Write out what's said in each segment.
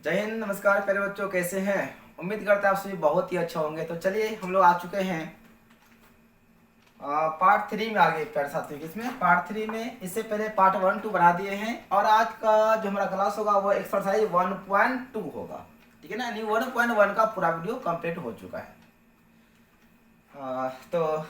जय हिंद, नमस्कार प्यारे बच्चों, कैसे हैं। उम्मीद करते हैं आप सभी बहुत ही अच्छा होंगे। तो चलिए हम लोग आ चुके हैं पार्ट 3 में। आगे प्यारे साथियों इसमें पार्ट 3 में इससे पहले पार्ट 1 2 बना दिए हैं और आज का जो हमारा क्लास होगा वो एक्सरसाइज 1.2 होगा। ठीक है ना, यानी 1.1 का पूरा वीडियो कंप्लीट हो चुका है। तो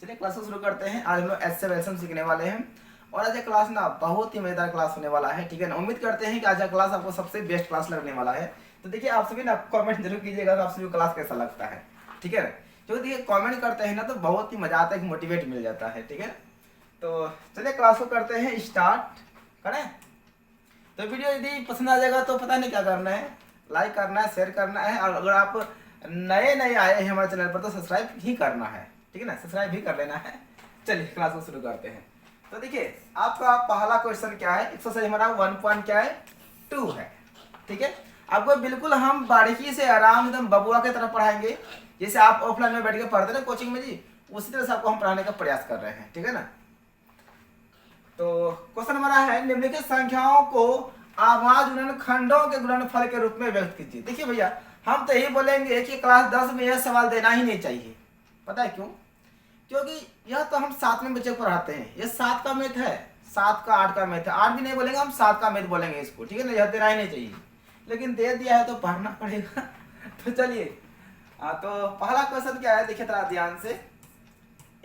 चलिए क्लास शुरू करते हैं। आज हम लोग एच से एल्सियम सीखने वाले हैं और आज का क्लास ना बहुत ही मजेदार क्लास होने वाला है। ठीक है ना, उम्मीद करते हैं कि आज का क्लास आपको सबसे बेस्ट क्लास लगने वाला है। तो देखिए आप सभी ना कमेंट जरूर कीजिएगा कि आप सभी क्लास कैसा लगता है। ठीक है, जो देखिए कमेंट करते हैं ना तो बहुत ही मजा आता है, मोटिवेट मिल जाता है। ठीक है, तो चलिए क्लास को करते हैं स्टार्ट। करें तो वीडियो यदि पसंद आ जाएगा तो पता नहीं क्या करना है, लाइक करना है, शेयर करना है और अगर आप नए नए आए हैं हमारे चैनल पर तो सब्सक्राइब ही करना है। ठीक है ना, सब्सक्राइब भी कर लेना है। चलिए क्लास को शुरू करते हैं। तो देखिए आपका पहला क्वेश्चन क्या है, एक्सरसाइज हमारा 1.2 है। ठीक है, आपको बिल्कुल हम बारीकी से आराम एकदम बबुआ की तरफ पढ़ाएंगे, जैसे आप ऑफलाइन में बैठ के पढ़ते ना कोचिंग में जी, उसी तरह से आपको हम पढ़ाने का प्रयास कर रहे हैं। ठीक है ना, तो क्वेश्चन हमारा है निम्नलिखित संख्याओं को आभाज्य गुणनखंडों के गुणनफल के रूप में व्यक्त कीजिए। देखिए भैया हम तो यही बोलेंगे कि क्लास 10 में यह सवाल देना ही नहीं चाहिए। पता है क्यों? क्योंकि यह तो हम 7 में बच्चे को पढ़ाते हैं, ये 7 का मैथ है, 7 का 8 का मैथ है। 8 भी नहीं बोलेंगे हम, 7 का मैथ बोलेंगे इसको। ठीक है ना, यह देना ही नहीं चाहिए, लेकिन दे दिया है तो पढ़ना पड़ेगा। तो चलिए तो पहला क्वेश्चन क्या है, देखिए थोड़ा ध्यान से।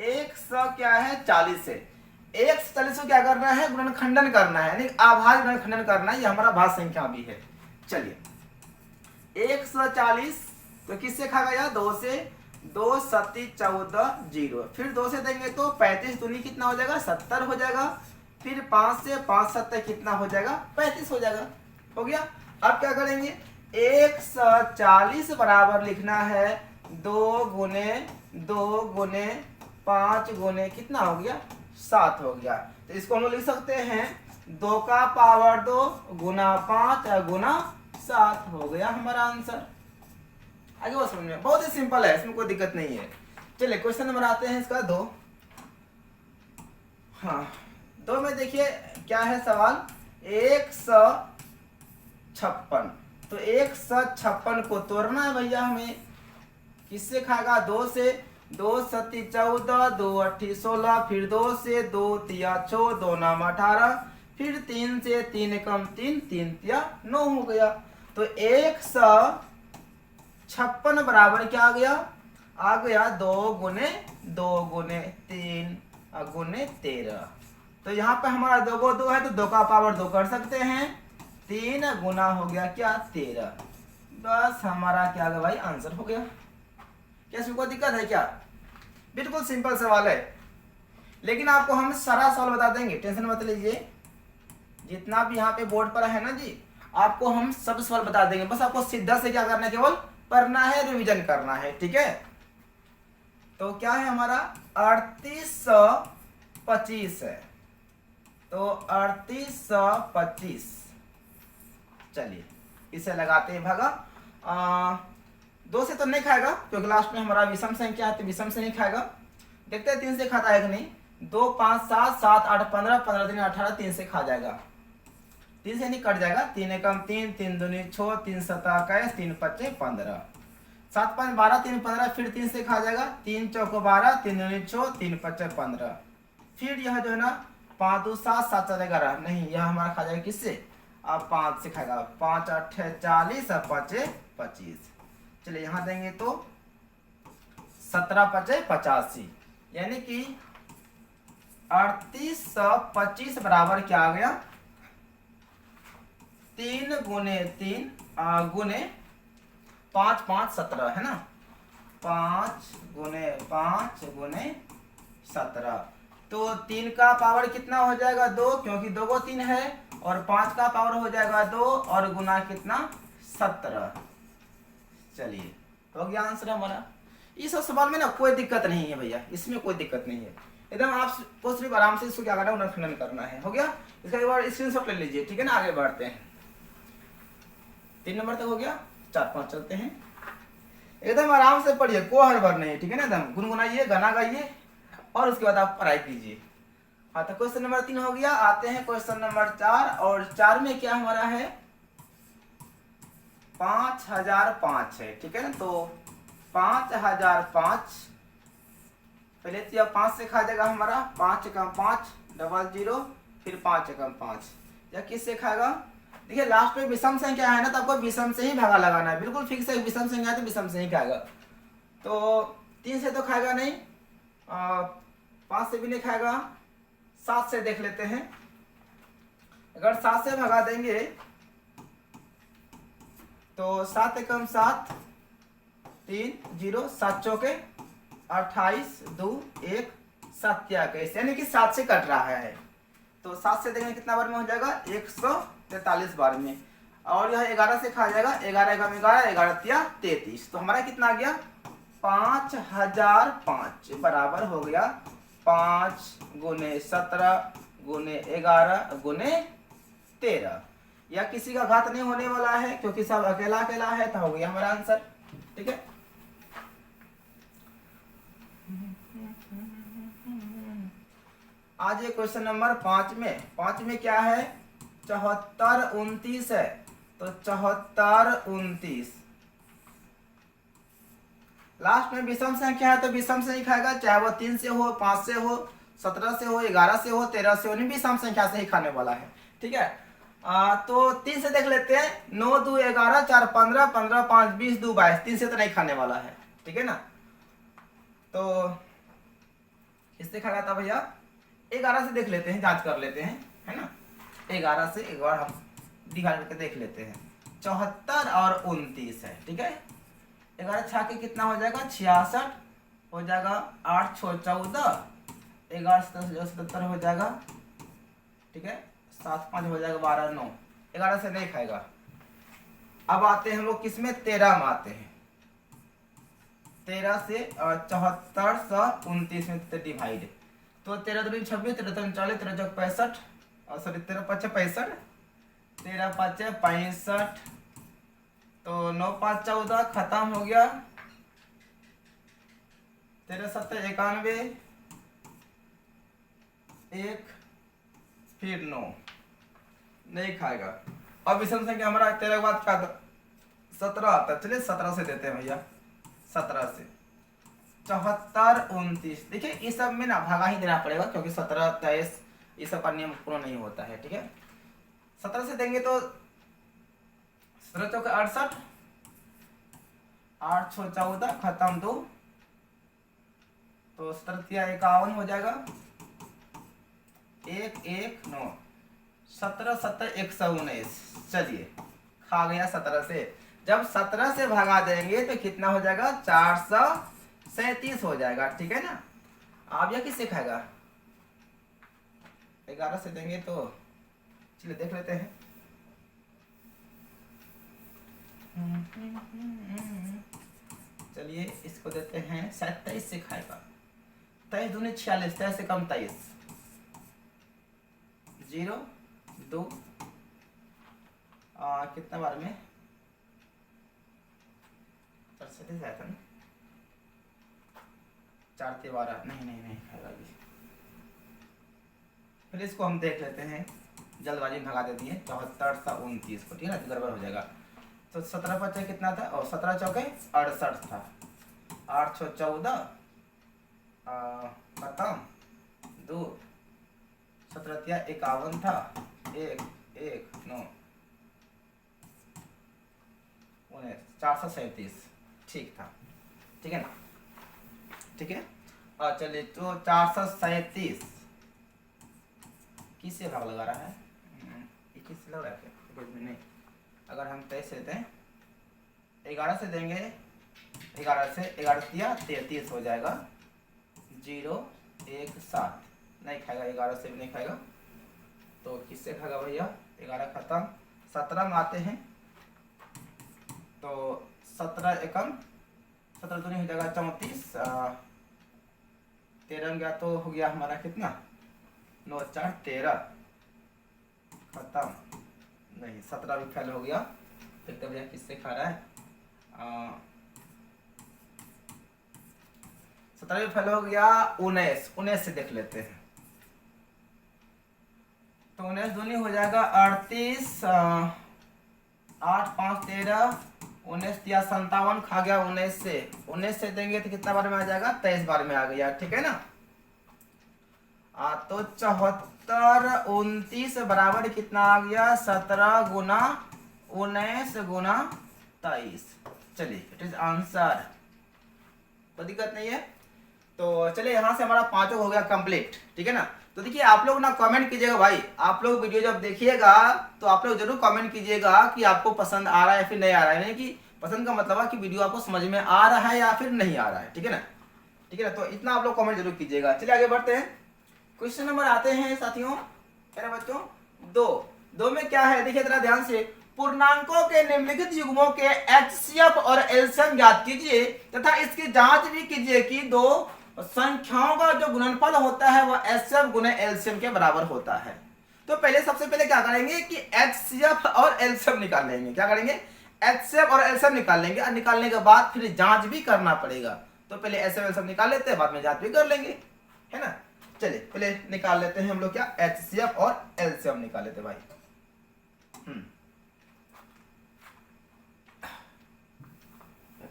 100 क्या है 40 से, 140 को क्या करना है, गुणनखंडन करना है, यानी आभाज्य गुणनखंडन करना है। ये हमारा भाज्य संख्या भी है। चलिए 140 तो किससे खा गया, 2 से, 2 सत्ती 14 0, फिर 2 से देंगे तो 35 दूनी कितना हो जाएगा, 70 हो जाएगा। फिर 5 से 5 सत्तर कितना हो जाएगा, 35 हो जाएगा। हो गया। अब क्या करेंगे, 140 बराबर लिखना है 2 गुने 2 गुने 5 गुने कितना हो गया, 7 हो गया। तो इसको हम लोग लिख सकते हैं 2 का पावर 2 गुना 5 गुना 7 हो गया हमारा आंसर। आगे वो समझ में बहुत ही सिंपल है, इसमें कोई दिक्कत नहीं है। चलिए क्वेश्चन नंबर आते हैं इसका 2। हाँ 2 में देखिए क्या है सवाल, 156। तो 156 को तोड़ना है भैया हमें। किससे खाएगा, 2 से, 2 सत्ती 14, 2 अट्ठी 16, फिर 2 से, 2 तिया 6, 2 नाम 18, फिर 3 से, 3 कम 3, 3 तिया 9 हो गया। तो 156 बराबर क्या आ गया, 2 गुने 2 गुने 3 गुने 13। तो यहाँ पे हमारा 2 को 2 है तो 2 का पावर 2 कर सकते हैं, 3 गुना हो गया क्या 13। बस हमारा क्या गया भाई, आंसर हो गया। क्या इसमें कोई दिक्कत है क्या? बिल्कुल सिंपल सवाल है, लेकिन आपको हम सारा सवाल बता देंगे, टेंशन मत लीजिए। जितना भी यहाँ पे बोर्ड पर है ना जी, आपको हम सब सवाल बता देंगे। बस आपको सीधा से क्या करना है, केवल पढ़ना है, रिवीजन करना है। ठीक है, तो क्या है हमारा 3825 है, तो 3825। चलिए इसे लगाते हैं भागा। 2 से तो नहीं खाएगा क्योंकि लास्ट में हमारा विषम संख्या है, तो विषम से नहीं खाएगा। देखते हैं 3 से खाता है कि नहीं। 2 5 7 7 8 15, 15 3 18, 3 से खा जाएगा, 3 से नहीं कट जाएगा। 3 एकम 3, 3 दूनी 6, 3 सता 21, 3 पच्चे 15, 7 5 12, 3 15, फिर 3 से खा जाएगा। 3 चौको 12, 3 दूनी 6, 3 पच्चे 15, फिर यह जो है ना 5 2 7 7 4 11, नहीं यह हमारा खा जाएगा किससे, अब 5 से खाएगा। 5 8 40 और 5 25। चलिए यहाँ देंगे तो 17 पचे 85, यानी कि 3825 बराबर क्या आ गया, 3 गुने 3 गुने 5 5 17 है ना, 5 गुने 5 गुने 17। तो 3 का पावर कितना हो जाएगा 2, क्योंकि 2 को 3 है, और 5 का पावर हो जाएगा 2 और गुना कितना 17। चलिए हो गया आंसर हमारा। इस सवाल में ना कोई दिक्कत नहीं है भैया, इसमें कोई दिक्कत नहीं है, एकदम आपको सिर्फ आराम से इसको क्या करना है, गुणनखंडन करना है। हो गया, इसका एक बार स्क्रीनशॉट ले लीजिए। ठीक है ना, आगे बढ़ते हैं। 3 नंबर तक हो गया, 4 5 चलते हैं। एकदम आराम से पढ़िए, कोई हड़बड़ नहीं। ठीक है ना, एकदम गुनगुनाइए, गाना गाइए और उसके बाद आप पढ़ाई कीजिए। हाँ तो क्वेश्चन नंबर 3 हो गया। आते हैं क्वेश्चन नंबर 4, और 4 में क्या हमारा है, 5005 है, ठीक है ना। तो 5005 पहले तो यह 5 से खा जाएगा हमारा, 5 एकम 5 00, फिर 5 एकम 5, यह किससे खाएगा। देखिए लास्ट में विषम संख्या है ना, तो आपको विषम से ही भागा लगाना है, बिल्कुल फिक्स है, विषम संख्या है तो विषम से ही खाएगा। तो 3 से तो खाएगा नहीं, 5 से भी नहीं खाएगा, 7 से देख लेते हैं। अगर 7 से भगा देंगे तो 7 एकम 7 3 0, 7 चौके 28 2 1 27, यानी कि 7 से कट रहा है। तो 7 से देंगे कितना बार में हो जाएगा, 143 बार में। और यह 11 से खा जाएगा, 11 एकम 11, 11 तिया 33। तो हमारा कितना आ गया, 5005 बराबर हो गया 5 गुने 17 गुने 11 गुने 13। या किसी का घात नहीं होने वाला है क्योंकि सब अकेला अकेला है, तो हो गया हमारा आंसर, ठीक है। आज ये क्वेश्चन नंबर 5 में क्या है, 74 29 है। तो 74 29 लास्ट में विषम संख्या है तो विषम से ही खाएगा, चाहे वो 3 से हो, 5 से हो, 17 से हो, 11 से हो, 13 से हो, नहीं विषम संख्या से ही खाने वाला है, ठीक है। तो 3 से देख लेते हैं, 9 2 11 4 15 15 5 20 2 22, 3 से तो नहीं खाने वाला है, ठीक है ना। तो किससे खाएगा था भैया, 11 से देख लेते हैं, जांच कर लेते हैं, है ना। 11 से एक बार हम डिवाइड करके देख लेते हैं, 74 और 29 है, ठीक है। 11 छा के कितना हो जाएगा, 66 हो जाएगा, 8 6 14, 11 77 हो जाएगा, ठीक है, 7 5 हो जाएगा 12 9, 11 से नहीं खाएगा। अब आते हैं हम लोग किसमें, 13 में आते हैं। 13 से 74 100 29 में डिवाइड, तो 13 दूनी 26, 13 3 40, 13 चौक 65, और सॉरी 13 5 65, 13 5 65, तो 9 5 14 खत्म हो गया, 13 7 91, 1 फिर 9, नहीं खाएगा। अब विषम संख्या हमारा 13 के बाद का 17 आता है, चलिए 17 से देते हैं भैया, 17 से 74 29। देखिए इस सब में ना भागा ही देना पड़ेगा क्योंकि 17 23 ये सब का नियम पूर्ण नहीं होता है, ठीक है। 17 से देंगे तो 17 चौके 68, 8 6 14 खत्म 2, तो 17 तिया 51 हो जाएगा, 1 1 9, 17 7 119। चलिए खा गया 17 से। जब 17 से भगा देंगे तो कितना हो जाएगा, 437 हो जाएगा, ठीक है ना। आप यह किससे खाएगा, 11 से देंगे तो चलिए देख लेते हैं। चलिए इसको देते हैं, शायद 23 से खाएगा, 23 दूनी 46, 23 से कम 23, 0 2 कितना बार में 4 से 12, नहीं खाएगा अभी। फिर इसको हम देख लेते हैं, जल्दबाजी में भगा देती है, 74 सा 29 को, ठीक है ना, गड़बड़ हो जाएगा। तो 17 5 कितना था, और 17 चौके 68 था, 8 6 14 खत्म 2, 17 तिया 51 था, 1 1 9 437, ठीक था, ठीक है ना, ठीक है। और चलिए तो 437 किससे भाग लगा रहा है, किससे लग रहा है नहीं। अगर हम 23 से देते हैं, 11 से देंगे, 11 से 11 तिया 33 हो जाएगा, 0 1 7, नहीं खाएगा, 11 से भी नहीं खाएगा, तो किससे खाएगा भैया, 11 खत्म। 17 में आते हैं, तो 17 एकम 17 दूनी हो जाएगा 34, 13 गया तो हो गया हमारा कितना, 9 4 13 खत्म, नहीं 17 भी फेल हो गया। देखते भैया किससे खा रहा है, 17 भी फेल हो गया, 19 से देख लेते हैं, तो 19 दूनी हो जाएगा 38, 8 5 13 19 या 57 खा गया 19 से देंगे तो कितना बार में आ जाएगा, 23 बार में आ गया, ठीक है ना। तो 74 29 बराबर कितना आ गया, 17 गुना 19 गुना 23। चलिए इट इज आंसर, कोई दिक्कत नहीं है। तो चलिए यहाँ से हमारा 5 हो गया कंप्लीट, ठीक है ना। तो देखिए आप लोग ना कमेंट कीजिएगा भाई, आप लोग वीडियो जब देखिएगा तो आप लोग जरूर कमेंट कीजिएगा कि आपको पसंद आ रहा है फिर नहीं आ रहा है, यानी कि पसंद का मतलब है कि वीडियो आपको समझ में आ रहा है या फिर नहीं आ रहा है, ठीक है ना, ठीक है ना। तो इतना आप लोग कमेंट जरूर कीजिएगा। चलिए आगे बढ़ते हैं, क्वेश्चन नंबर आते हैं साथियों मेरे बच्चों 2 में क्या है, देखिए जरा ध्यान से। पूर्णांकों के निम्नलिखित युग्मों के एचसीएफ और एलसीएम ज्ञात कीजिए तथा इसकी जांच भी कीजिए कि दो संख्याओं का जो गुणनफल होता है वह एचसीएफ गुने एलसीएम के बराबर होता है। तो पहले सबसे पहले क्या करेंगे कि एचसीएफ और एलसीएम निकाल लेंगे। क्या करेंगे, एचसीएफ और एलसीएम निकाल लेंगे, और निकालने के बाद फिर जांच भी करना पड़ेगा। तो पहले एचसीएफ एलसीएम निकाल लेते हैं, बाद में जांच भी कर लेंगे, है ना। चलिए पहले निकाल लेते हैं हम लोग क्या, एचसीएफ और एलसीएम निकाल लेते हैं भाई।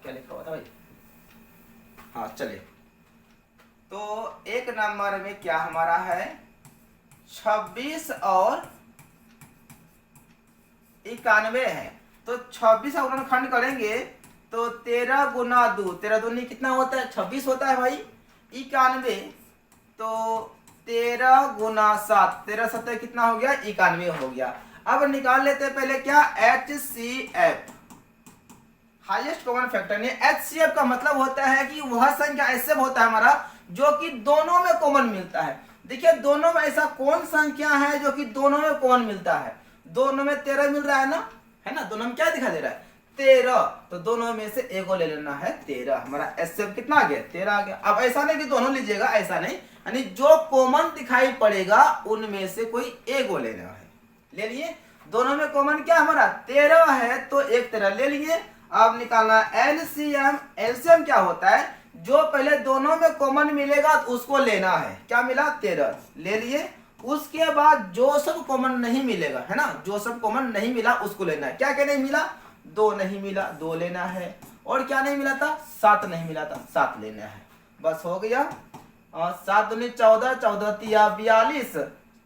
क्या लिखा हुआ था भाई, हाँ चलिए। तो एक नंबर में क्या हमारा है 26 और 91 है। तो 26 का गुणनखंड करेंगे तो 13 गुना 2, 13 दूनी कितना होता है 26 होता है भाई। 91 तो 13 गुना 7, 13 7 कितना हो गया 91 हो गया। अब निकाल लेते हैं पहले क्या, HCF हाईएस्ट कॉमन फैक्टर ने। HCF का मतलब होता है कि वह संख्या ऐसे होता है हमारा जो कि दोनों में कॉमन मिलता है। देखिए दोनों में ऐसा कौन संख्या है जो कि दोनों में कॉमन मिलता है, दोनों में 13 मिल रहा है ना, है ना, दोनों में क्या दिखा दे रहा है 13, तो दोनों में से एक को ले लेना है 13। हमारा HCF कितना आ गया 13 आ गया। अब ऐसा नहीं कि दोनों लीजिएगा, ऐसा नहीं, यानी जो कॉमन दिखाई पड़ेगा उनमें से कोई एक को लेना है। ले लिए, दोनों में कॉमन क्या हमारा 13 है तो एक 13 ले लिए। अब निकालना एलसीएम। एलसीएम क्या होता है, जो पहले दोनों में कॉमन मिलेगा तो उसको लेना है। क्या मिला 13 ले लिए, उसके बाद जो सब कॉमन नहीं मिलेगा, है ना, जो सब कॉमन नहीं मिला उसको लेना है। क्या क्या नहीं मिला, 2 नहीं मिला 2 लेना है, और क्या नहीं मिला था 7 नहीं मिला था 7 लेना है। बस हो गया। 7 दूनी 14, 14 तिया 42,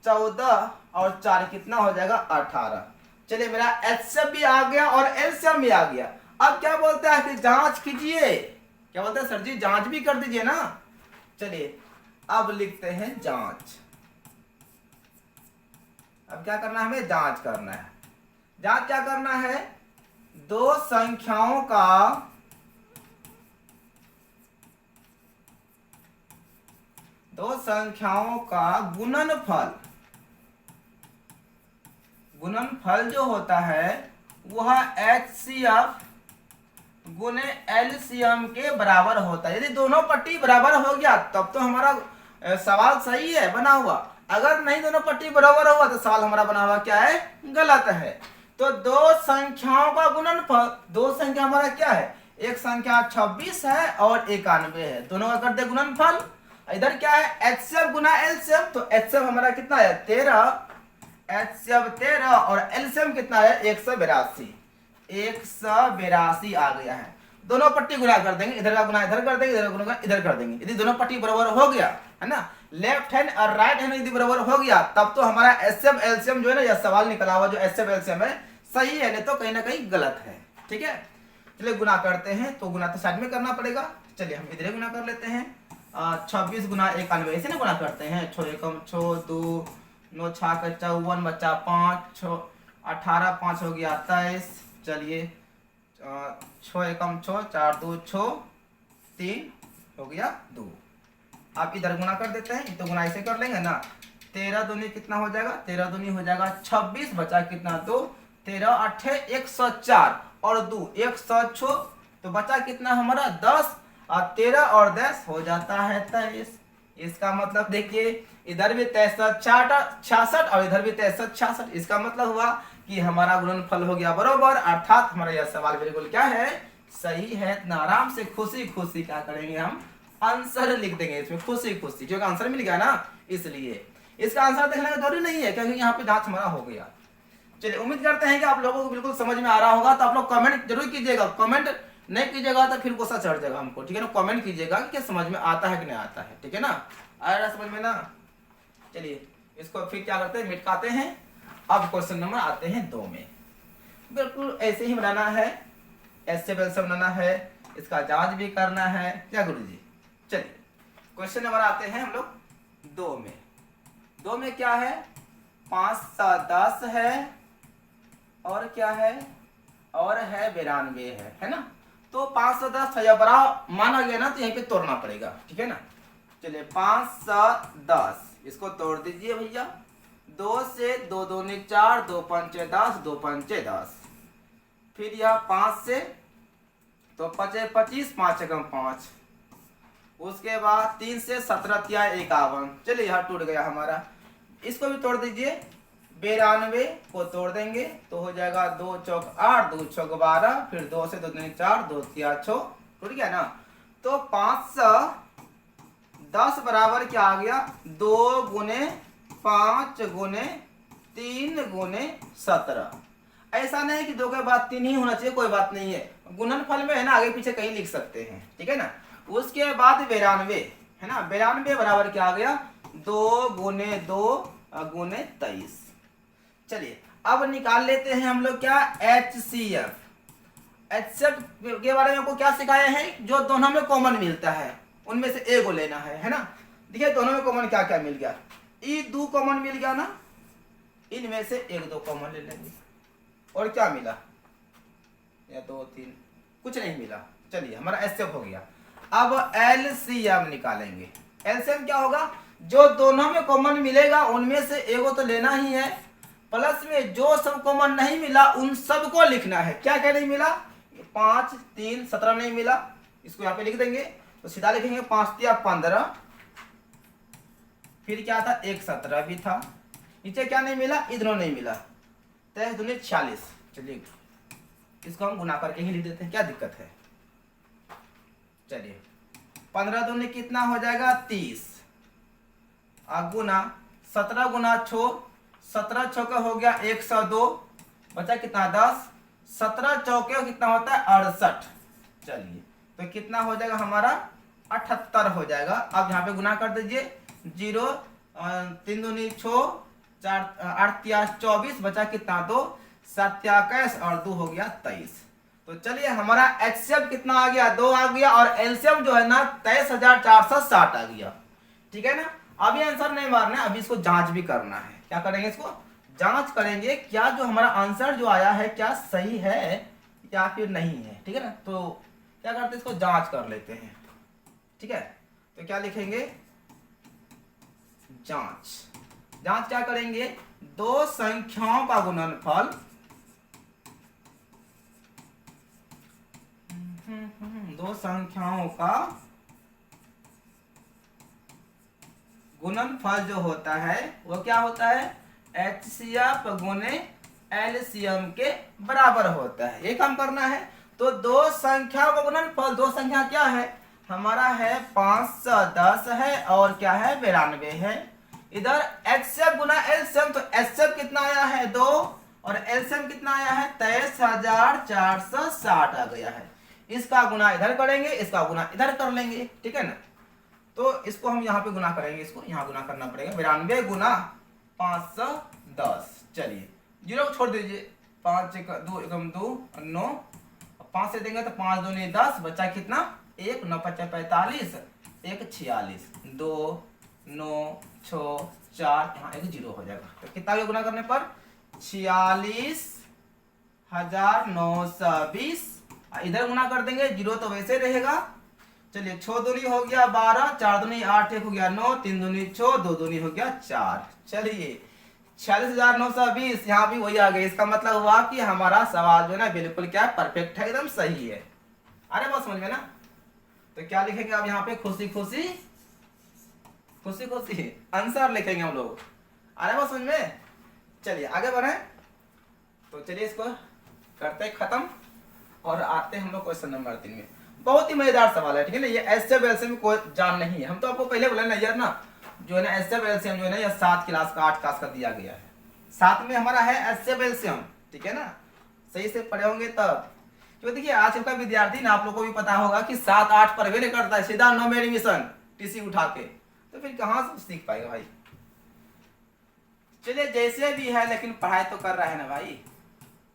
14 और 4 कितना हो जाएगा 18। चलिए मेरा एचसीएफ भी आ गया और एलसीएम भी आ गया। अब क्या बोलता है कि जांच कीजिए। क्या बोलते हैं सर जी जांच भी कर दीजिए ना। चलिए अब लिखते हैं जांच। अब क्या करना है हमें, जांच करना है। जांच क्या करना है, दो संख्याओं का गुणनफल जो होता है वह HCF गुने LCM के बराबर होता है। यदि दोनों पट्टी बराबर हो गया तब तो हमारा सवाल सही है बना हुआ, अगर नहीं दोनों पट्टी बराबर हुआ तो सवाल हमारा बना हुआ क्या है, गलत है। तो दो संख्याओं का गुणनफल, दो संख्या हमारा क्या है, एक संख्या 26 है और 91 है, दोनों का करते गुणनफल। इधर क्या है HCF गुना LCM, तो HCF हमारा कितना है 13, HCF 13 और LCM कितना है 182, 182 आ गया है। दोनों पट्टी गुणा कर देंगे, इधर का गुणा इधर कर देंगे, इधर का गुणा इधर कर देंगे। यदि दोनों पट्टी बराबर हो गया है ना, लेफ्ट हैंड और राइट हैंड यदि बराबर हो गया तब तो हमारा HCF LCM जो है ना, यह सवाल निकला हुआ जो HCF LCM है सही है, नहीं तो कहीं ना कहीं गलत है। ठीक है, चलिए गुना करते हैं। तो गुना तो साइड में करना पड़ेगा, चलिए हम इधर गुना कर लेते हैं। 26 गुना 91 ऐसे ना गुना करते हैं, 6 एकम 6 2 9 6 54 बच्चा 5 6 18 5 हो गया 23। चलिए 6 एकम 6 4 2 6 3 हो गया 2। आप इधर गुना कर देते हैं, तो गुना ऐसे कर लेंगे ना। 13 दूनी कितना हो जाएगा, 13 दूनी हो जाएगा 26, बचा कितना 2, 13 8 104 और 2 106, तो बचा कितना हमारा 10 और 13 और 10 हो जाता है 23। इसका मतलब देखिए इधर भी 63 66 और इधर भी 63 66, इसका मतलब हुआ कि हमारा गुणनफल हो गया बरोबर, अर्थात हमारा यह सवाल बिल्कुल क्या है सही है। इतना आराम से खुशी खुशी क्या करेंगे हम आंसर लिख देंगे इसमें, खुशी खुशी, क्योंकि आंसर मिल गया ना, इसलिए इसका आंसर देखने का जरूरी नहीं है क्योंकि यहाँ पे जांच हमारा हो गया। चलिए उम्मीद करते हैं कि आप लोगों को बिल्कुल समझ में आ रहा होगा। तो आप लोग कमेंट जरूर कीजिएगा, कमेंट नहीं कीजिएगा तो फिर गुस्सा चढ़ जाएगा हमको, ठीक है ना। कमेंट कीजिएगा कि क्या समझ में आता है कि नहीं आता है, ठीक है ना। आ रहा समझ में ना। चलिए इसको फिर क्या करते हैं, मिटकाते हैं। अब क्वेश्चन नंबर आते हैं 2 में। बिल्कुल ऐसे ही बनाना है, एचसीएफ से बनाना है, इसका जांच भी करना है क्या गुरुजी। चलिए क्वेश्चन नंबर आते हैं हम लोग 2 में। 2 में क्या है, 5 7 10 है और क्या है, और है 92 है ना। तो 5 7 10 या बड़ा माना गया ना, तो यहीं पे तोड़ना पड़ेगा, ठीक है ना। चलिए 5 7 10 इसको तोड़ दीजिए भैया। 2 से 2 दूनी 4, 2 पंचे 10, 2 पंचे 10। फिर यह 5 से तो 5 25, 5 एकम 5। उसके बाद 3 से 17 तिया 51। चलिए यह टूट गया हमारा। इसको भी तोड़ दीजिए। 92 को तोड़ देंगे तो हो जाएगा 2 चौक 8, 2 चौक 12, फिर 2 से 2 दूनी 4, 2 तिया 6, टूट गया ना। तो 510 बराबर क्या आ गया, 2 गुने 5 गुने 3 गुने 17। ऐसा नहीं कि 2 के बाद 3 ही होना चाहिए, कोई बात नहीं है, गुणनफल में है ना, आगे पीछे कहीं लिख सकते हैं, ठीक है ना। उसके बाद 92 है ना, 92 बराबर क्या आ गया, 2 गुने 2 गुने 23। चलिए अब निकाल लेते हैं हम लोग क्या, एचसीएफ। एचसीएफ के बारे में आपको क्या सिखाया है, जो दोनों में कॉमन मिलता है उनमें से एक को लेना है ना। देखिए दोनों में कॉमन क्या क्या मिल गया, ई 2 कॉमन मिल गया ना, इनमें से 1 2 कॉमन ले लेंगे। और क्या मिला, या 2 3, कुछ नहीं मिला। चलिए हमारा एचसीएफ हो गया। अब एलसीएम निकालेंगे। एलसीएम क्या होगा, जो दोनों में कॉमन मिलेगा उनमें से एगो तो लेना ही है, प्लस में जो सब कॉमन नहीं मिला उन सबको लिखना है। क्या क्या नहीं मिला, 5 3 17 नहीं मिला, इसको यहाँ पे लिख देंगे। तो सीधा लिखेंगे 5 तिया 15, फिर क्या था 1 17 भी था। नीचे क्या नहीं मिला, इधरों नहीं मिला, 23 दूनी 46। चलिए इसको हम गुना करके ही लिख देते हैं, क्या दिक्कत है। चलिए 15 दूनी कितना हो जाएगा 30, गुना 17 गुना 6, 17 चौके हो गया 102, बचा कितना 10, 17 चौके कितना होता है 68। चलिए तो कितना हो जाएगा हमारा 78 हो जाएगा। अब यहाँ पे गुना कर दीजिए, 0 3 दूनी 6, 4 8 तिया 24, बचा कितना 2, 7 तिया 21 और 2 हो गया 23। तो चलिए हमारा एचसीएफ कितना आ गया, 2 आ गया, और एलसीएम जो है ना 23,460 आ गया, ठीक है ना। अभी आंसर नहीं मारना है, अभी इसको जांच भी करना है। क्या करेंगे, इसको जांच करेंगे क्या जो हमारा आंसर जो आया है क्या सही है या फिर नहीं है, ठीक है ना। तो क्या करते हैं, इसको जांच कर लेते हैं, ठीक है। तो क्या लिखेंगे, जांच। जांच क्या करेंगे, 2 संख्याओं का गुणनफल, 2 संख्याओं का गुणनफल जो होता है वो क्या होता है, एचसीएफ गुने एलसीएम के बराबर होता है। ये काम करना है। तो 2 संख्या का गुणनफल, 2 संख्या क्या है हमारा है 510 है और क्या है 92 है। इधर एचसीएफ गुना एलसीएम, तो एचसीएफ कितना आया है 2 और एलसीएम कितना आया है 23,460 आ गया है। इसका गुना इधर करेंगे, इसका गुना इधर कर लेंगे, ठीक है ना। तो इसको हम यहाँ पे गुना करेंगे, इसको यहाँ गुना करना पड़ेगा, 92 गुना 510। चलिए 0 छोड़ दीजिए, 5 2 एकम 2 9, 5 से देंगे तो 5 दूनी 10, बचा कितना 1 9 5 45 1 46 2 9 6 4, यहाँ 1 0 हो जाएगा। तो कितना गुना करने पर 46,920। इधर गुना कर देंगे, 0 तो वैसे रहेगा। चलिए 6 दूनी हो गया 12, 4 दूनी 8, 1 हो गया 9, 3 दूनी 6, 2 दूनी हो गया 4। चलिए 46,920 यहाँ भी वही आ गया। इसका मतलब हुआ कि हमारा सवाल जो है ना बिल्कुल क्या परफेक्ट है, एकदम सही है। अरे बहुत समझ में ना। तो क्या लिखेंगे अब यहाँ पे, खुशी खुशी खुशी खुशी आंसर लिखेंगे हम लोग। अरे बहुत समझ में। चलिए आगे बढ़े। तो चलिए इसको करते खत्म और आते हैं हम लोग क्वेश्चन नंबर 3 में। बहुत ही मजेदार सवाल है, ठीक है ना। ये एचसीएफ एलसीएम में कोई जान नहीं है, हम तो आपको पहले बोले ना यार ना, जो है ना एचसीएफ एलसीएम जो है ना ये 7 क्लास का 8 क्लास का दिया गया है, साथ में हमारा है एचसीएफ एलसीएम, ठीक है ना, सही से पढ़े होंगे तब। तो देखिए आजकल का विद्यार्थी ना, आप लोगों को भी पता होगा कि 7-8 पर नहीं करता है, सीधा नो में एडमिशन टीसी उठा के, तो फिर कहाँ से सीख पाएगा भाई। चलिए जैसे भी है, लेकिन पढ़ाई तो कर रहा है ना भाई।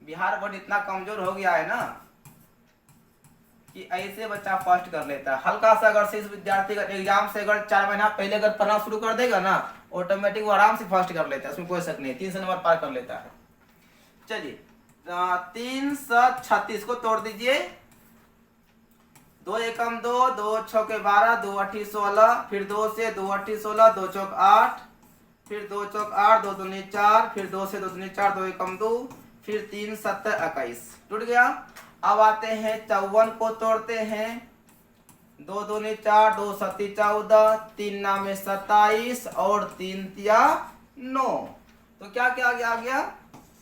बिहार बोर्ड इतना कमजोर हो गया है ना कि ऐसे बच्चा फर्स्ट कर लेता है। हल्का सा अगर से इस विद्यार्थी का एग्जाम से अगर 4 महीना पहले अगर पढ़ना शुरू कर देगा ना, ऑटोमेटिक वो आराम से फर्स्ट कर लेता है, उसमें कोई शक नहीं, 300 नंबर पार कर लेता है। चलिए 336 को तोड़ दीजिए, 2 एकम 2, 2 छके 12, 2 अठी 16, फिर 2 से 2 अठी 16, 2 चौक 8, फिर 2 चौक 8, 2 दूनी 4, फिर 2 से 2 दूनी 4, 2 एकम 2, फिर 3 7 21 टूट गया। अब आते हैं 54 को तोड़ते हैं, 2 दूनी 4, 2 सती 14, 3 नामे 27 और 3 तिया 9, तो क्या क्या आ गया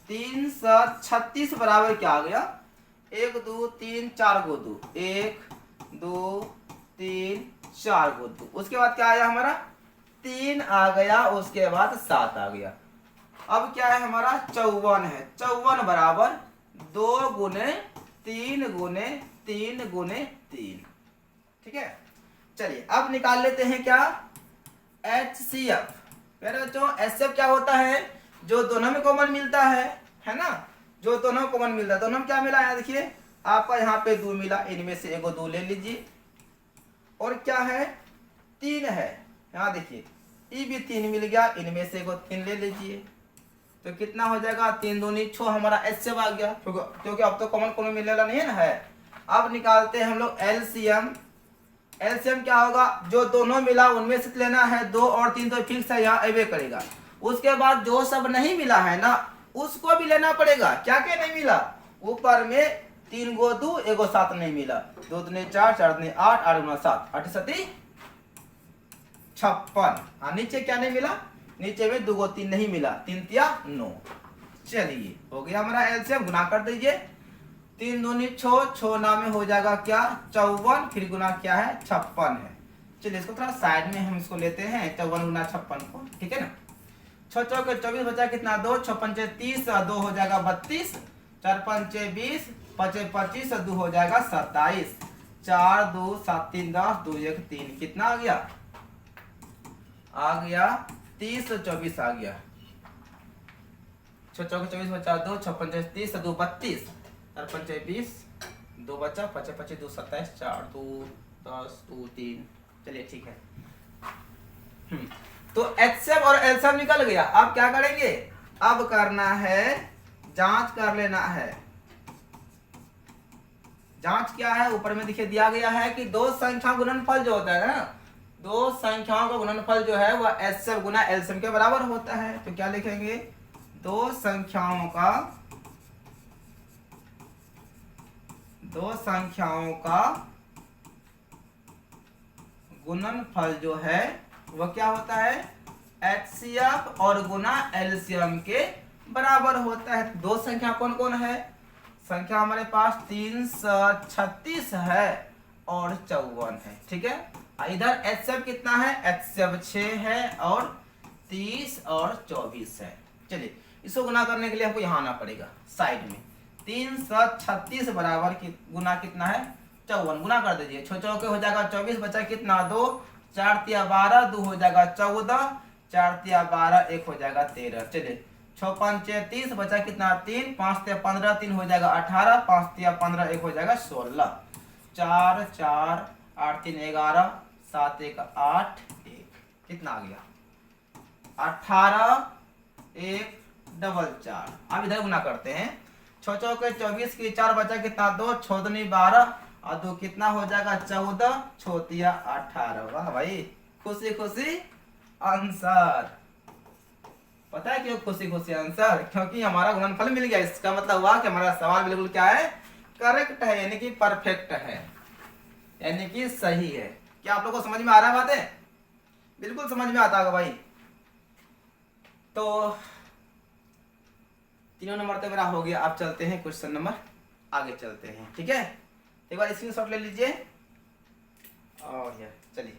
336 बराबर क्या आ गया 1 2 3 4 को 2, 1 2 3 4 को 2, उसके बाद क्या आया हमारा 3 आ गया, उसके बाद 7 आ गया। अब क्या है हमारा 54 है, 54 बराबर 2 गुने 3 गुने 3 गुने 3, ठीक है। चलिए अब निकाल लेते हैं क्या HCF। मेरे बच्चों HCF क्या होता है, जो दोनों में कॉमन मिलता है ना, जो दोनों में कॉमन मिलता है। दोनों में क्या मिला है, देखिए आपका यहाँ पे 2 मिला, इनमें से एगो 2 ले लीजिए, और क्या है 3 है, यहाँ देखिए ये भी 3 मिल गया, इनमें से एगो 3 ले लीजिए, तो कितना हो जाएगा 3 दूनी 6 हमारा HCF आ गया, क्योंकि अब तो कॉमन कॉमन मिलने वाला नहीं है ना है। अब निकालते हैं हम लोग LCM। LCM क्या होगा, जो दोनों मिला उनमें से लेना है, 2 और 3 तो फिक्स है, यहाँ अवे करेगा। उसके बाद जो सब नहीं मिला है ना, उसको भी लेना पड़ेगा। क्या क्या नहीं मिला, ऊपर में 3 गो 2 एगो 7 नहीं मिला, 2 दूनी 4, 4 दूनी 8, 8 दूनी 7, 8 सती 56। हाँ नीचे क्या नहीं मिला, नीचे में 2 गो 3 नहीं मिला, 3 तिया 9। चलिए हो गया हमारा एलसीएम, गुना कर दीजिए, 3 दूनी 6, 6 ना में हो जाएगा क्या 54, फिर गुना क्या है 56 है। चलिए इसको थोड़ा साइड में हम इसको लेते हैं, 54 गुना 56 को, ठीक है ना। 6 चौके 24 बचा कितना 2, 6 पंचे 30, 2 हो जाएगा 32, 4 पंचे 20, 5 25, 2 हो जाएगा 27, 4 2 7 3 10, 2 1 3, कितना आ गया 30 24 आ गया। 6 चौके 24 बचा 2, 6 पंचे 30, 2 32, 4 पंचे 20, 2 बचा 5 25 2 27, 4 2 10 2 3। चलिए ठीक है। तो HCF और LCM निकल गया। अब क्या करेंगे, अब करना है जांच कर लेना है। जांच क्या है, ऊपर में देखिए दिया गया है कि दो संख्या गुणनफल जो होता है ना, दो संख्याओं का गुणनफल जो है वह HCF गुना LCM के बराबर होता है। तो क्या लिखेंगे, दो संख्याओं का गुणनफल जो है वह क्या होता है HCF और गुना LCM के बराबर होता है। दो संख्या कौन कौन है, संख्या हमारे पास 336 है और 54 है, ठीक है। इधर HCF कितना है, HCF 6 है और 30 और 24 है। चलिए इसको गुना करने के लिए हमको यहाँ आना पड़ेगा साइड में। 336 बराबर गुना कितना है 54, गुना कर दीजिए, 6 चौके हो जाएगा 24, बचा कितना 2, 4 तिया 12, 2 हो जाएगा 14, 4 तिया 12, 1 हो जाएगा 13। चलिए 6 पंचे 30, बचा कितना 3, 5 तिया 15, 3 हो जाएगा 18, 5 तिया 15, 1 हो जाएगा 16, 4 4 8 3 11, 7 1 8 1, कितना आ गया 18 1 4 4। अब इधर गुना करते हैं, 6 चौके 24 की 4 बचा कितना 2, 6 दूनी 12 और 2 कितना हो जाएगा 14, 6 तिया 18। वाह भाई, खुशी खुशी आंसर। पता है क्यों खुशी खुशी आंसर, क्योंकि हमारा गुणनफल मिल गया। इसका मतलब हुआ कि हमारा सवाल बिल्कुल क्या है, करेक्ट है, यानी कि परफेक्ट है, यानी कि सही है। क्या आप लोगों को समझ में आ रहा है बातें, बिल्कुल समझ में आता होगा भाई। तो तीनों नंबर तो मेरा हो गया। आप चलते हैं क्वेश्चन नंबर आगे चलते हैं, ठीक है। एक बार स्क्रीनशॉट ले लीजिए और चलिए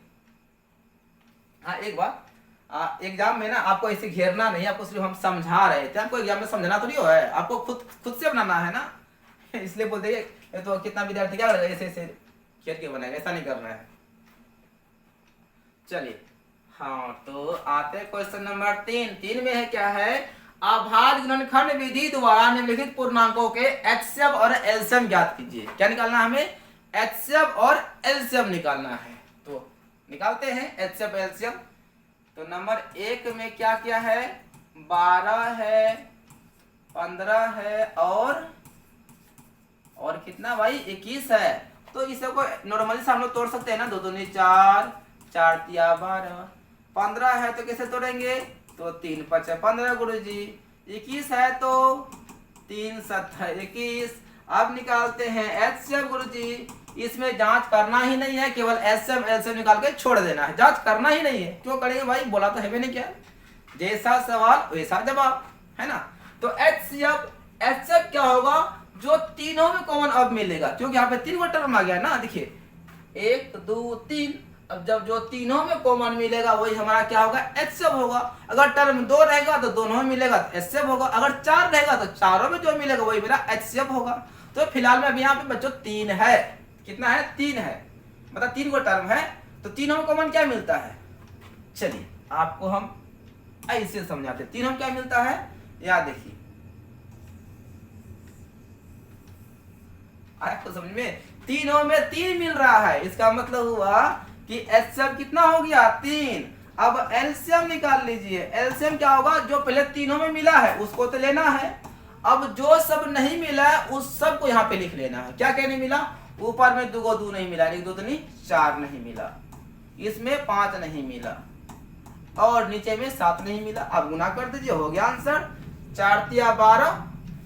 हाँ एक बार एग्जाम में ना आपको ऐसे घेरना नहीं, आपको सिर्फ हम समझा रहे थे, आपको एग्जाम में समझना तो नहीं हो है, आपको खुद से बनाना है ना। इसलिए बोलते हैं तो कितना विद्यार्थी क्या करेगा, ऐसे ऐसे घेर के बनाएगा, ऐसा नहीं करना है। चलिए हाँ, तो आते क्वेश्चन नंबर 3 में है क्या है, अभाज्य गुणनखंड विधि द्वारा निम्नलिखित पूर्णांकों के एचसीएफ और एलसीएम ज्ञात कीजिए। क्या निकालना है हमें, एचसीएफ और एलसीएम निकालना है। तो निकालते हैं एचसीएफ एलसीएम। तो नंबर 1 में क्या क्या है, 12 है, 15 है और कितना भाई 21 है। तो इसे को नॉर्मली से हम लोग तोड़ सकते हैं ना, 2 दूनी 4, 4 तिया 12, 15 है तो कैसे तोड़ेंगे, तो 3 5 15 गुरुजी, 21 है तो 3 7 21। अब निकालते हैं एचसीएफ गुरुजी, इसमें जांच करना ही नहीं है, केवल एचसीएफ एलसीएम निकाल के छोड़ देना है, जांच करना ही नहीं है। क्यों करेंगे भाई, बोला तो है भी नहीं, क्या जैसा सवाल वैसा जवाब है ना। तो एचसीएफ क्या होगा, जो तीनों में कॉमन अब मिलेगा, क्योंकि यहाँ पे 3 गो टर्म आ गया ना, देखिए 1 2 3। अब जब जो तीनों में कॉमन मिलेगा वही हमारा क्या होगा, एचसीएफ होगा। अगर टर्म 2 रहेगा तो दोनों में मिलेगा तो एचसीएफ होगा, अगर 4 रहेगा तो चारों में जो मिलेगा वही मेरा एचसीएफ होगा। तो फिलहाल में अभी यहाँ पे बच्चों 3 है, कितना है, 3 है, मतलब 3 गो टर्म है, तो तीनों में कॉमन क्या मिलता है। चलिए आपको हम ऐसे समझाते, तीनों में क्या मिलता है, याद देखिए आपको समझ में, तीनों में 3 मिल रहा है, इसका मतलब हुआ कि एचसीएफ कितना हो गया, 3। अब एलसीएम निकाल लीजिए, एलसीएम क्या होगा, जो पहले तीनों में मिला है उसको तो लेना है, अब जो सब नहीं मिला है उस सब को यहाँ पे लिख लेना है। क्या क्या नहीं मिला, ऊपर में 2 2 नहीं मिला, 1 2 3 4 नहीं मिला, इसमें 5 नहीं मिला और नीचे में 7 नहीं मिला। अब गुना कर दीजिए, हो गया आंसर, 4 तिया 12,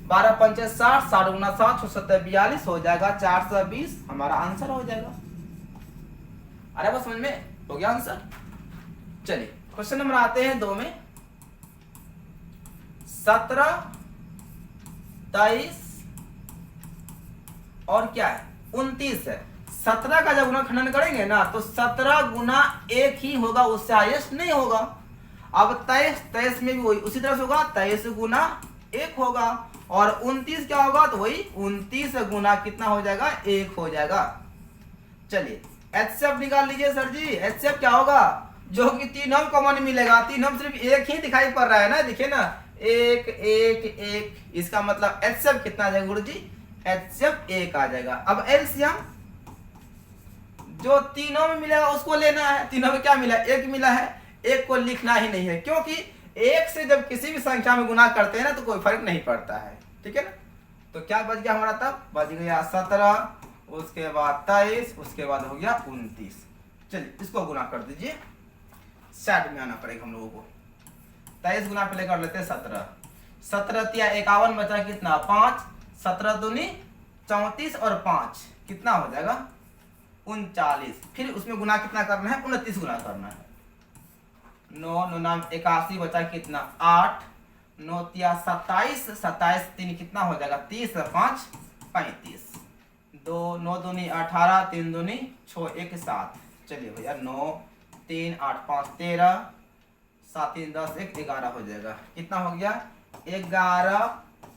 12 5 60, 60 गुना 7 6 7 42 हो जाएगा 420, हमारा आंसर हो जाएगा। अरे बस समझ में हो गया आंसर। चलिए क्वेश्चन नंबर आते हैं 2 में, 17 23 और क्या है 29 है। 17 का जब गुणनखंडन करेंगे ना तो 17 गुना 1 ही होगा, उससे हाईएस्ट नहीं होगा। अब 23 में भी वही उसी तरह से होगा, 23 गुना 1 होगा, और 29 क्या होगा, तो वही 29 गुना कितना हो जाएगा, 1 हो जाएगा। चलिए एचसीएफ निकाल लीजिए सर जी। एचसीएफ क्या होगा, जो कि तीनों कॉमन मिलेगा, तीनों में सिर्फ 1 ही दिखाई पड़ रहा है ना, देखिए ना 1 1 1, इसका मतलब एचसीएफ कितना आ जाएगा गुरु जी, एचसीएफ 1 आ जाएगा। अब एलसीएम जो तीनों में मिलेगा उसको लेना है, तीनों में क्या मिला, 1 मिला है, 1 को लिखना ही नहीं है, क्योंकि 1 से जब किसी भी संख्या में गुना करते हैं ना तो कोई फर्क नहीं पड़ता है, ठीक है ना। तो क्या बच गया हमारा, तब बच गया 17, उसके बाद 23, उसके बाद हो गया 29। चलिए इसको गुना कर दीजिए, साइड में आना पड़ेगा हम लोगों को। 23 गुना पहले कर लेते हैं 17, 17 तिया 51 बचा कितना 5, 17 दूनी 34 और 5 कितना हो जाएगा 39। फिर उसमें गुना कितना करना है, 29 गुना करना है। 9 9 नाम 81 बचा कितना 8, 9 तिया 27, 27 3 कितना हो जाएगा 30, 5 35, 2 9 दूनी 18, 3 दूनी 6 1 7। चलिए भैया 9 3 8 5 13, 7 3 10 1 11 हो जाएगा, कितना हो गया 11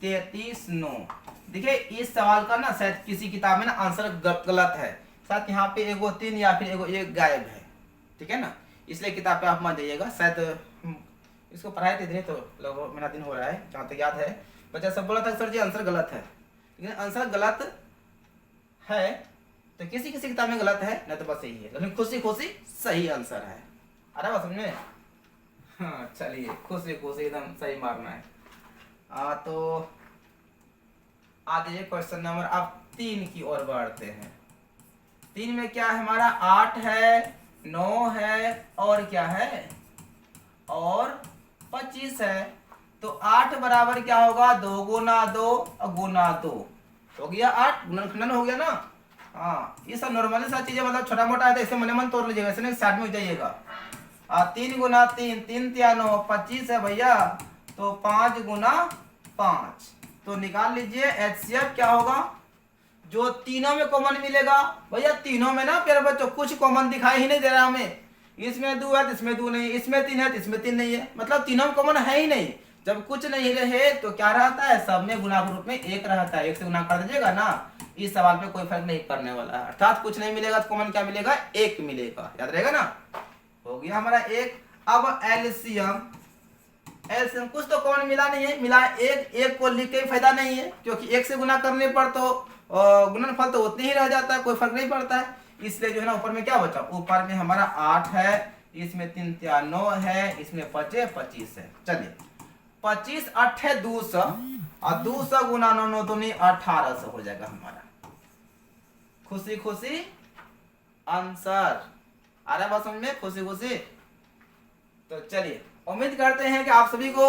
33 9। देखिए इस सवाल का ना शायद किसी किताब में ना आंसर गलत है, शायद यहाँ पे एगो 3 या फिर एगो 1 गायब है, ठीक है ना, इसलिए किताब पे आप मत जाइएगा। शायद इसको पढ़ाए थे तो लगभग महीना दिन हो रहा है, जहाँ तक याद है बच्चा सब बोला था सर जी आंसर गलत है, लेकिन आंसर गलत है तो किसी किसी किताब में गलत है, नहीं तो बस यही है, लेकिन खुशी खुशी सही आंसर है। अरे बात समझ में, हाँ चलिए खुशी खुशी एकदम सही मारना है। तो आगे क्वेश्चन नंबर अब 3 की ओर बढ़ते हैं। 3 में क्या है हमारा, 8 है, 9 है और क्या है, और 25 है। तो 8 बराबर क्या होगा, 2 गुना 2 गुना 2 हो गया 8, गुणनखंडन हो गया ना। हाँ ये सब नॉर्मली सब चीजें मतलब छोटा मोटा है तो ऐसे मन मन तोड़ लीजिएगा, ऐसे नहीं साइड में हो जाइएगा। 3 गुना 3, 3 तिया 9, 25 है भैया, तो 5 गुना 5। तो निकाल लीजिए एचसीएफ क्या होगा, जो तीनों में कॉमन मिलेगा। भैया तीनों में ना प्यारे बच्चों कुछ कॉमन दिखाई ही नहीं दे रहा हमें, इसमें 2 है तो इसमें 2 नहीं, इसमें 3 है तो इसमें 3 नहीं है, मतलब तीनों कॉमन है ही नहीं। जब कुछ नहीं रहे तो क्या रहता है, सब में गुना के रूप में 1 रहता है, 1 से गुना कर दीजिएगा ना। इस सवाल में कोई फर्क नहीं करने वाला है, अर्थात कुछ नहीं मिलेगा तो कॉमन क्या मिलेगा, 1 मिलेगा, याद रहेगा ना। हो गया हमारा 1। अब एलसीएम, एलसीएम कुछ तो कॉमन मिला नहीं है, मिला 1, 1 को लिख के फायदा नहीं है, क्योंकि 1 से गुना करने पर तो गुणनफल तो उतने ही रह जाता है, कोई फर्क नहीं पड़ता है। इसलिए जो है ना ऊपर में क्या बचा, ऊपर में हमारा 8 है, इसमें 3 3 9 है, इसमें 5 25 है। चलिए 25 8 है 200 और 200 गुना 9 9 दूनी 1800 हो जाएगा हमारा। खुशी खुशी आंसर आ रहा है बात समझ में, खुशी खुशी। तो चलिए उम्मीद करते हैं कि आप सभी को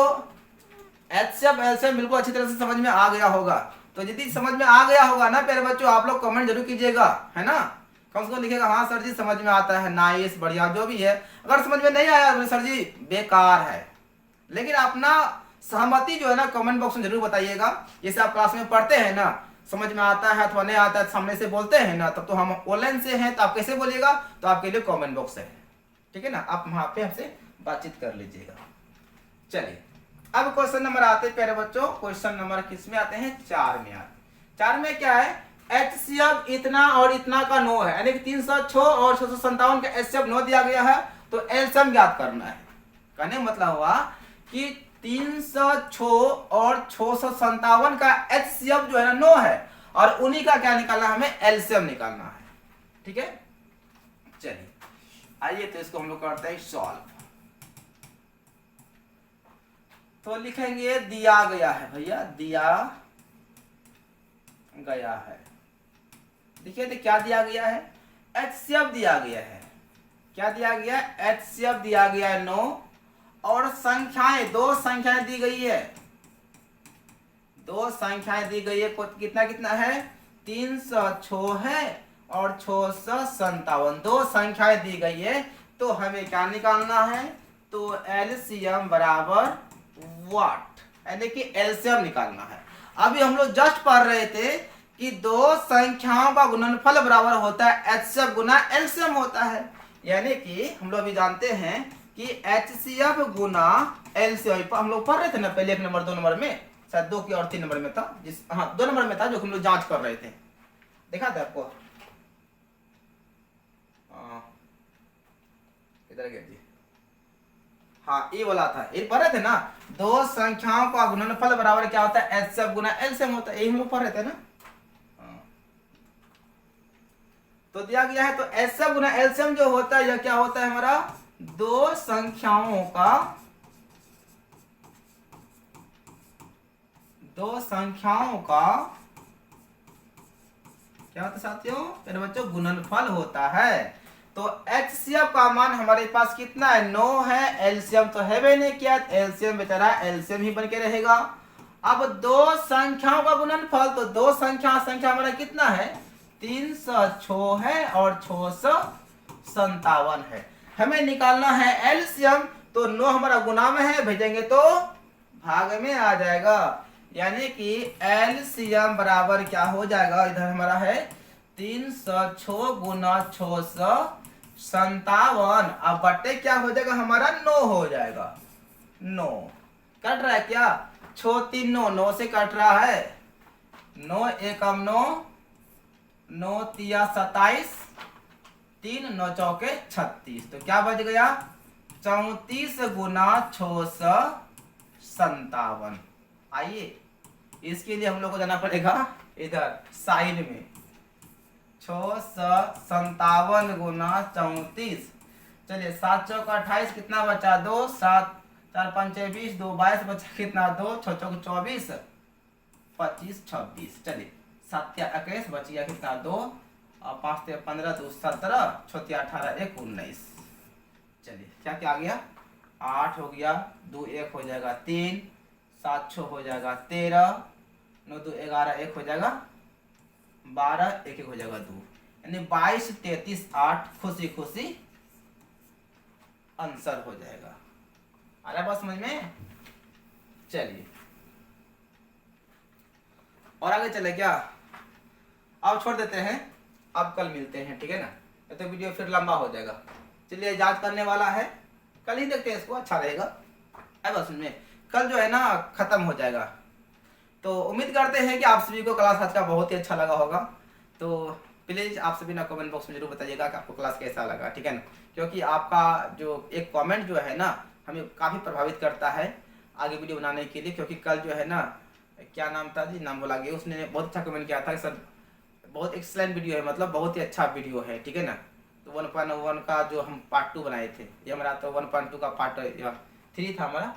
एचसीएफ एलसीएम बिल्कुल अच्छी तरह से समझ में आ गया होगा। तो यदि समझ में आ गया होगा ना प्यारे बच्चों, आप लोग कमेंट जरूर कीजिएगा, है ना। कम से कम लिखिएगा हाँ सर जी समझ में आता है, नाइस, बढ़िया, जो भी है। अगर समझ में नहीं आया तो सर जी बेकार है, लेकिन अपना सहमति जो है ना कमेंट बॉक्स में जरूर बताइएगा। जैसे आप क्लास में पढ़ते हैं ना, समझ में आता है अथवा नहीं आता है, सामने से बोलते हैं ना, तब तो हम ऑनलाइन से हैं तो आप कैसे बोलिएगा, तो आपके लिए कमेंट बॉक्स है, ठीक है ना, आप वहां पे हमसे बातचीत कर लीजिएगा। चलिए अब क्वेश्चन नंबर आते हैं प्यारे बच्चों, क्वेश्चन नंबर किस में आते हैं, 4 में आते। 4 में क्या है, एचसीएफ इतना और इतना का 9 है, यानी कि 306 और 657 का एचसीएफ 9 दिया गया है, तो एलसीएम ज्ञात करना है। कहने मतलब हुआ कि 306 और 657 का एचसीएफ जो है ना 9 है, और उन्हीं का क्या निकालना, हमें एलसीएम निकालना है, ठीक है। चलिए आइए तो इसको हम लोग करते हैं सॉल्व। तो लिखेंगे दिया गया है भैया, दिया गया है, देखिए तो क्या दिया गया है, एचसीएफ दिया गया है, क्या दिया गया है, एचसीएफ दिया गया है 9, और संख्याएं, 2 संख्याएं दी गई है, 2 संख्याएं दी गई है, कितना कितना है, 306 है और 657, 2 संख्याएं दी गई है। तो हमें क्या निकालना है, तो एलसीएम बराबर व्हाट, यानी कि एलसीएम निकालना है। अभी हम लोग जस्ट पढ़ रहे थे कि 2 संख्याओं का गुणनफल बराबर होता है एचसीएफ गुना एलसीएम होता है, यानी कि हम लोग अभी जानते हैं कि एचसीएफ गुना एलसीएम हम लोग पढ़ रहे थे ना पहले, 1 नंबर 2 नंबर में, शायद 2 की और 3 नंबर में था, जिस हाँ 2 नंबर में था, जो हम लोग जांच कर रहे थे, देखा था आपको, इधर गए जी, हाँ ये वाला था, ये पढ़ रहे थे ना, 2 संख्याओं का गुणनफल बराबर क्या होता है, एचसीएफ गुना एलसीएम होता है, यही हम लोग पढ़ रहे थे ना। तो दिया गया है, तो एचसीएफ गुना एलसीएम जो होता है यह क्या होता है हमारा, 2 संख्याओं का, 2 संख्याओं का क्या होता है साथियों, मेरे बच्चों गुणनफल होता है। तो एचसीएफ का मान हमारे पास कितना है, 9 है, एलसीएम तो है भी नहीं किया, एलसीएम बेचारा एलसीएम ही बन के रहेगा। अब 2 संख्याओं का गुणनफल, तो 2 संख्या हमारा कितना है, 306 है और 657 है, हमें निकालना है एलसीएम। तो 9 हमारा गुना में है, भेजेंगे तो भाग में आ जाएगा, यानी कि एलसीएम बराबर क्या हो जाएगा, इधर हमारा है 306 गुना 657, अब बट्टे क्या हो जाएगा हमारा 9 हो जाएगा, 9 कट रहा है क्या, 6 3 9, 9 से कट रहा है, 9 एकम 9, 9 तिया 27, 3 9 चौके 36, तो क्या बच गया 34 गुना 657। आइए इसके लिए हम लोग को जाना पड़ेगा इधर साइड में, 657 गुना 34, चलिए 7 चौक 28, कितना बचा 2, 7 4 5 20, 2 22 बचा कितना 2, 6 चौक 24, 25 26, चलिए 7 21 बच गया कितना 2, और 5 15 2 17, 6 18 1 19, चलिए क्या क्या आ गया 8 हो गया, 2 1 हो जाएगा 3, 7 6 हो जाएगा 13, 9 2 11 1 हो जाएगा 12, 1 1 हो जाएगा 2, यानी 22 33 8, खुशी खुशी आंसर हो जाएगा। आ रहा बात समझ में, चलिए और आगे चले क्या, अब छोड़ देते हैं, अब कल मिलते हैं, ठीक है ना, तो वीडियो फिर लंबा हो जाएगा। चलिए जांच करने वाला है, कल ही देखते हैं इसको, अच्छा रहेगा। अब बस में कल जो है ना खत्म हो जाएगा। तो उम्मीद करते हैं कि आप सभी को क्लास आज का बहुत ही अच्छा लगा होगा। तो प्लीज़ आप सभी ना कमेंट बॉक्स में जरूर बताइएगा कि आपको क्लास कैसा लगा, ठीक है ना, क्योंकि आपका जो एक कमेंट जो है ना हमें काफ़ी प्रभावित करता है आगे वीडियो बनाने के लिए। क्योंकि कल जो है ना, क्या नाम था जी, नाम बोला गया, उसने बहुत अच्छा कमेंट किया था कि सर बहुत एक्सलेंट वीडियो है, मतलब बहुत ही अच्छा वीडियो है, ठीक है ना। तो 1.1 का जो हम पार्ट 2 बनाए थे, ये हमारा तो 1.2 का पार्ट 3 था हमारा,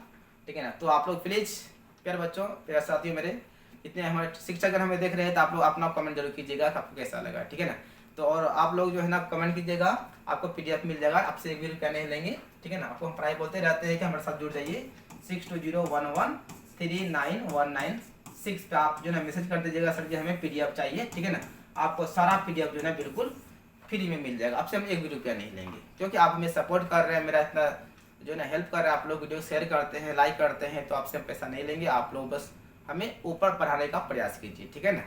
ठीक है ना। तो आप लोग प्लीज़ प्यारे बच्चों, प्यारे साथियों मेरे, इतने हमारे शिक्षक हमें देख रहे हैं तो आप लोग अपना कमेंट जरूर कीजिएगा कि आपको कैसा लगा, ठीक है ना। तो और आप लोग जो है ना कमेंट कीजिएगा, आपको PDF मिल जाएगा, आपसे 1 भी रुपया नहीं लेंगे, ठीक है ना। आपको हम पढ़ाई बोलते रहते हैं कि हमारे साथ जुड़ जाइए। 6201139196 पे आप जो है मैसेज कर दीजिएगा, सर जी हमें PDF चाहिए, ठीक है ना। आपको सारा PDF जो है बिल्कुल फ्री में मिल जाएगा, आपसे हम 1 भी रुपया नहीं लेंगे, क्योंकि आप हमें सपोर्ट कर रहे हैं, मेरा इतना जो है ना हेल्प कर रहे हैं, आप लोग वीडियो शेयर करते हैं, लाइक करते हैं, तो आपसे हम पैसा नहीं लेंगे, आप लोग बस हमें ऊपर पढ़ाने का प्रयास कीजिए, ठीक है ना।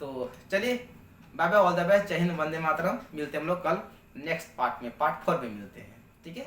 तो चलिए bye bye, all the best, जय हिंद, वंदे मातरम। मिलते हैं हम लोग कल नेक्स्ट पार्ट में, पार्ट 4 में मिलते हैं, ठीक है।